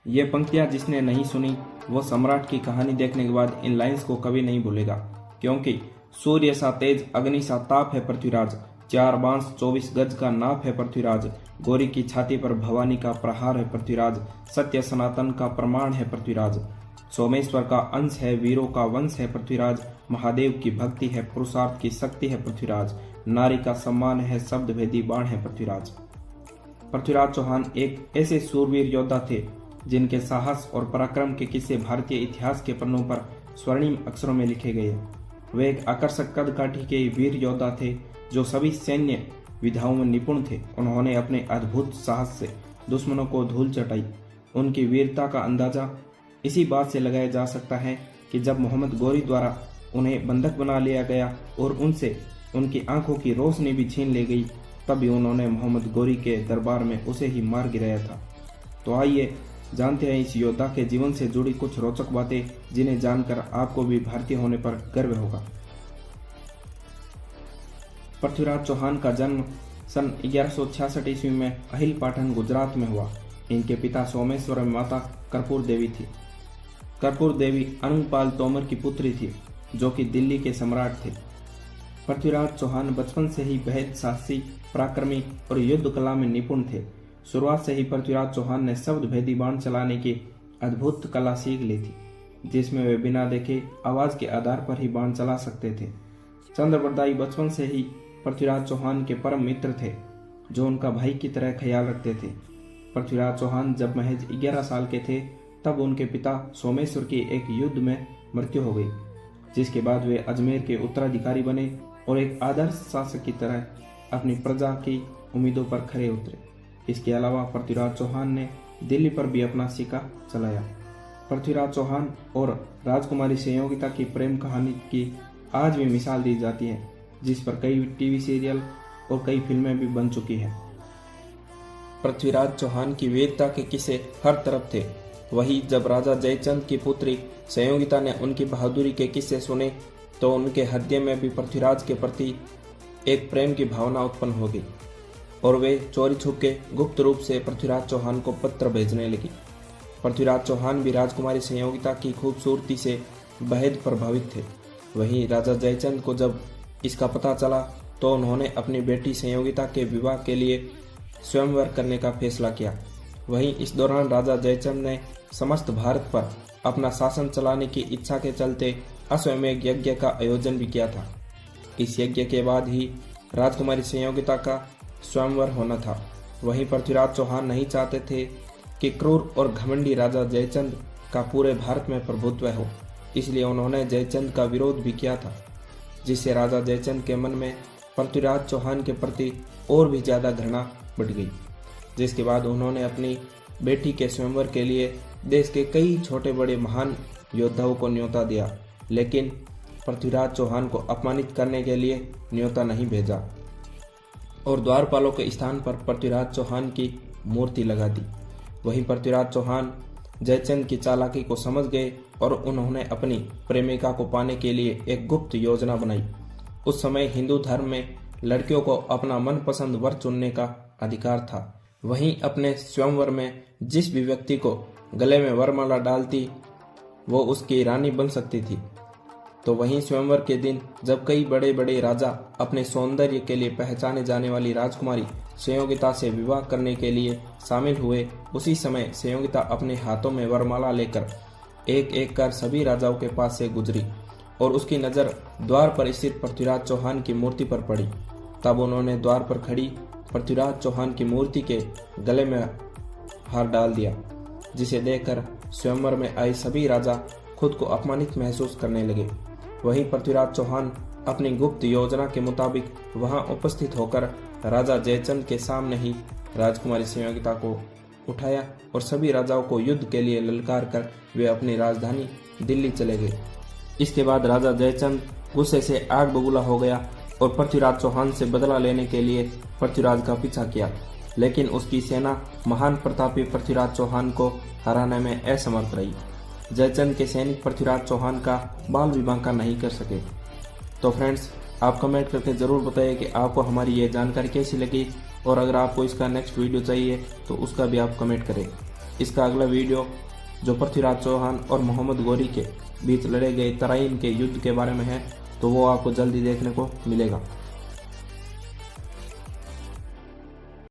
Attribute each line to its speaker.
Speaker 1: ये पंक्तियां जिसने नहीं सुनी वो सम्राट की कहानी देखने के बाद इन लाइंस को कभी नहीं भूलेगा, क्योंकि सूर्य सा तेज अग्नि सा ताप है पृथ्वीराज, 4 बांस 24 गज का नाप है पृथ्वीराज, गौरी की छाती पर भवानी का प्रहार है पृथ्वीराज, सत्य सनातन का प्रमाण है पृथ्वीराज, सोमेश्वर का अंश है, वीरों का वंश है पृथ्वीराज, महादेव की भक्ति है, पुरुषार्थ की शक्ति है पृथ्वीराज, नारी का सम्मान है, शब्द भेदी बाण है पृथ्वीराज। पृथ्वीराज चौहान एक ऐसे सूरवीर योद्धा थे जिनके साहस और पराक्रम के किस्से भारतीय इतिहास के पन्नों पर स्वर्णिम अक्षरों में लिखे गए। वे एक आकर्षक कद काठी के वीर योद्धा थे जो सभी सैन्य विधाओं में निपुण थे। उन्होंने अपने अद्भुत साहस से दुश्मनों को धूल चटाई। उनकी वीरता का अंदाजा इसी बात से लगाया जा सकता है कि जब मोहम्मद गौरी द्वारा उन्हें बंधक बना लिया गया और उनसे उनकी आंखों की रोशनी भी छीन ली गई, तब भी उन्होंने मोहम्मद गौरी के दरबार में उसे ही मार गिराया था। तो आइए जानते हैं इस योद्धा के जीवन से जुड़ी कुछ रोचक बातें जिन्हें जानकर आपको भी भारतीय होने पर गर्व होगा। पृथ्वीराज चौहान का जन्म सन 1166 ईस्वी में अहिल पाटन गुजरात में हुआ। इनके पिता सोमेश्वर और माता कर्पूर देवी थी। कर्पूर देवी अनुपाल तोमर की पुत्री थी जो कि दिल्ली के सम्राट थे। पृथ्वीराज चौहान बचपन से ही बेहद साहसी, पराक्रमी और युद्ध कला में निपुण थे। शुरुआत से ही पृथ्वीराज चौहान ने शब्द भेदी बाण चलाने की अद्भुत कला सीख ली थी, जिसमें वे बिना देखे आवाज के आधार पर ही बाण चला सकते थे। चंद्रबरदाई बचपन से ही पृथ्वीराज चौहान के परम मित्र थे जो उनका भाई की तरह ख्याल रखते थे। पृथ्वीराज चौहान जब महज 11 साल के थे तब उनके पिता सोमेश्वर की एक युद्ध में मृत्यु हो गई, जिसके बाद वे अजमेर के उत्तराधिकारी बने और एक आदर्श शासक की तरह अपनी प्रजा की उम्मीदों पर खरे उतरे। इसके अलावा पृथ्वीराज चौहान ने दिल्ली पर भी अपना सिक्का चलाया। पृथ्वीराज चौहान और राजकुमारी संयोगिता की प्रेम कहानी की आज भी मिसाल दी जाती है, जिस पर कई टीवी सीरियल और कई फिल्में भी बन चुकी हैं। पृथ्वीराज चौहान की वीरता के किस्से हर तरफ थे। वही जब राजा जयचंद की पुत्री संयोगिता ने उनकी बहादुरी के किस्से सुने तो उनके हृदय में भी पृथ्वीराज के प्रति एक प्रेम की भावना उत्पन्न हो गई और वे चोरी छुप के गुप्त रूप से पृथ्वीराज चौहान को पत्र भेजने लगी। पृथ्वीराज चौहान भी राजकुमारी संयोगिता की खूबसूरती से बेहद प्रभावित थे। वहीं राजा जयचंद को जब इसका पता चला तो उन्होंने अपनी बेटी संयोगिता के विवाह के लिए स्वयंवर करने का फैसला किया। वहीं इस दौरान राजा जयचंद ने समस्त भारत पर अपना शासन चलाने की इच्छा के चलते अश्वमेध यज्ञ का आयोजन भी किया था। इस यज्ञ के बाद ही राजकुमारी संयोगिता का स्वयंवर होना था। वहीं पृथ्वीराज चौहान नहीं चाहते थे कि क्रूर और घमंडी राजा जयचंद का पूरे भारत में प्रभुत्व हो, इसलिए उन्होंने जयचंद का विरोध भी किया था, जिससे राजा जयचंद के मन में पृथ्वीराज चौहान के प्रति और भी ज्यादा घृणा बढ़ गई। जिसके बाद उन्होंने अपनी बेटी के स्वयंवर के लिए देश के कई छोटे बड़े महान योद्धाओं को न्योता दिया, लेकिन पृथ्वीराज चौहान को अपमानित करने के लिए न्योता नहीं भेजा और द्वारपालों के स्थान पर पृथ्वीराज चौहान की मूर्ति लगा दी। वहीं पृथ्वीराज चौहान जयचंद की चालाकी को समझ गए और उन्होंने अपनी प्रेमिका को पाने के लिए एक गुप्त योजना बनाई। उस समय हिंदू धर्म में लड़कियों को अपना मनपसंद वर चुनने का अधिकार था। वहीं अपने स्वयंवर में जिस भी व्यक्ति को गले में वरमाला डालती वो उसकी रानी बन सकती थी। तो वहीं स्वयंवर के दिन जब कई बड़े बड़े राजा अपने सौंदर्य के लिए पहचाने जाने वाली राजकुमारी संयोगिता से विवाह करने के लिए शामिल हुए, उसी समय संयोगिता अपने हाथों में वरमाला लेकर एक एक कर सभी राजाओं के पास से गुजरी और उसकी नज़र द्वार पर स्थित पृथ्वीराज चौहान की मूर्ति पर पड़ी। तब उन्होंने द्वार पर खड़ी पृथ्वीराज चौहान की मूर्ति के गले में हार डाल दिया, जिसे देखकर स्वयंवर में आए सभी राजा खुद को अपमानित महसूस करने लगे। वहीं पृथ्वीराज चौहान अपनी गुप्त योजना के मुताबिक वहां उपस्थित होकर राजा जयचंद के सामने ही राजकुमारी संयोगिता को उठाया और सभी राजाओं को युद्ध के लिए ललकार कर वे अपनी राजधानी दिल्ली चले गए। इसके बाद राजा जयचंद गुस्से से आग बबूला हो गया और पृथ्वीराज चौहान से बदला लेने के लिए पृथ्वीराज का पीछा किया, लेकिन उसकी सेना महान प्रतापी पृथ्वीराज चौहान को हराने में असमर्थ रही। जयचंद के सैनिक पृथ्वीराज चौहान का बाल विवाह का नहीं कर सके। तो फ्रेंड्स, आप कमेंट करके ज़रूर बताइए कि आपको हमारी ये जानकारी कैसी लगी और अगर आपको इसका नेक्स्ट वीडियो चाहिए तो उसका भी आप कमेंट करें। इसका अगला वीडियो जो पृथ्वीराज चौहान और मोहम्मद गौरी के बीच लड़े गए तराइन के युद्ध के बारे में है, तो वो आपको जल्दी देखने को मिलेगा।